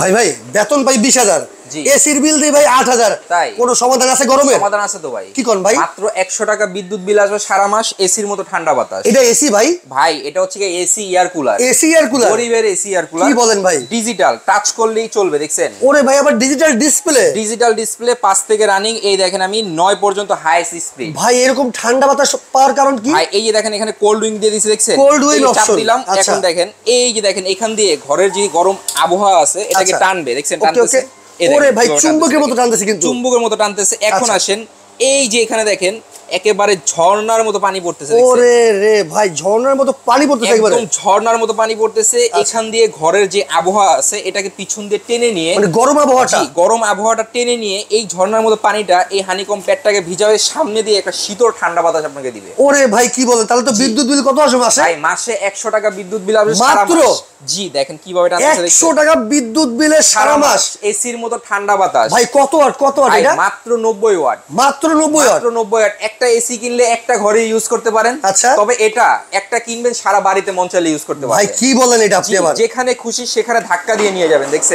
ভাই ভাই বেতন পাই 20,000, জি। এসির বিল দেই ভাই 8,000, তাই কোনো সমাধান আছে গরমের? সমাধান আছে তো ভাই। কি কোন ভাই? মাত্র 100 টাকা বিদ্যুৎ বিল আসবে সারা মাস, এসির মতো ঠান্ডা বাতাস। এটা এসি ভাই? ভাই এটা হচ্ছে কি AC air cooler. AC air cooler? গরিবের এসি এয়ার কুলার। কি বলেন ভাই? ডিজিটাল, টাচ করলেই চলবে, দেখছেন? ওরে ভাই আবার ডিজিটাল ডিসপ্লে? ডিজিটাল ডিসপ্লে, 5 থেকে রানিং। এই দেখেন আমি 9 পর্যন্ত হাইস্ট স্পিড। ভাই এরকম ঠান্ডা বাতাস পাওয়ার কারণ কি? ভাই এই যে দেখেন এখানে কোল্ড উইং দিয়ে দিয়েছে, দেখছেন? কোল্ড উইং এই চাপ অপশন দিলাম, আচ্ছা। এখন দেখেন এই যে দেখেন এখান দিয়ে ঘরের যে গরম আবহাওয়া আছে এটাকে আচ্ছা। টানবে, দেখছেন? ওকে টানতেছে। ওকে। এই দেখেন ওরে ভাই কিভাবে চুম্বকের মতো টানতেছে, টানতেছে কিন্তু। চুম্বকের মতো টানতেছে। এখন আচ্ছা। আসেন এই যে এখানে দেখেন একেবারে ঝর্ণার মতো পানি পড়তেছে, দেখছেন? ওরে রে ভাই ঝর্ণার মতো পানি পড়তেছে একেবারে। একদম ঝর্ণার মতো পানি পড়তেছে। এখান দিয়ে ঘরের যে আবহাওয়া আছে এটাকে পিছন দিয়ে টেনে নিয়ে, মানে গরম আবহাওয়াটা? জি, গরম আবহাওয়াটা টেনে নিয়ে এই ঝর্ণার মতো পানিটা এই হানিকম প্যাডটাকে ভিজাবে, সামনে দিয়ে একটা শীতল ঠান্ডা বাতাস আপনাকে দিবে। ওরে ভাই কি বলেন, তাহলে তো বিদ্যুৎ বিল কত আসবে মাসে? ভাই মাসে 100 টাকা বিদ্যুৎ বিল আসবে সারা মাত্র? মাস। জি দেখেন কিভাবে টানতেছে, 100 টাকা বিদ্যুৎ বিলে সারা মাস? এসির মতো ঠান্ডা বাতাস। ভাই কত ওয়াট, কত ওয়াট ভাই এটা? মাত্র 90 ওয়াট। মাত্র 90 ওয়াট? মাত্র 90 ওয়াট। একটা এসি কিনলে একটা ঘরে ইউজ করতে পারেন। আচ্ছা। তবে এটা একটা কিনবেন সারা বাড়িতে মন চাইলে ইউজ করতে ভাই পারবেন। কি বলেন এটা আপনি? আমার যেখানে খুশি সেখানে ধাক্কা দিয়ে নিয়ে যাবেন, দেখছেন?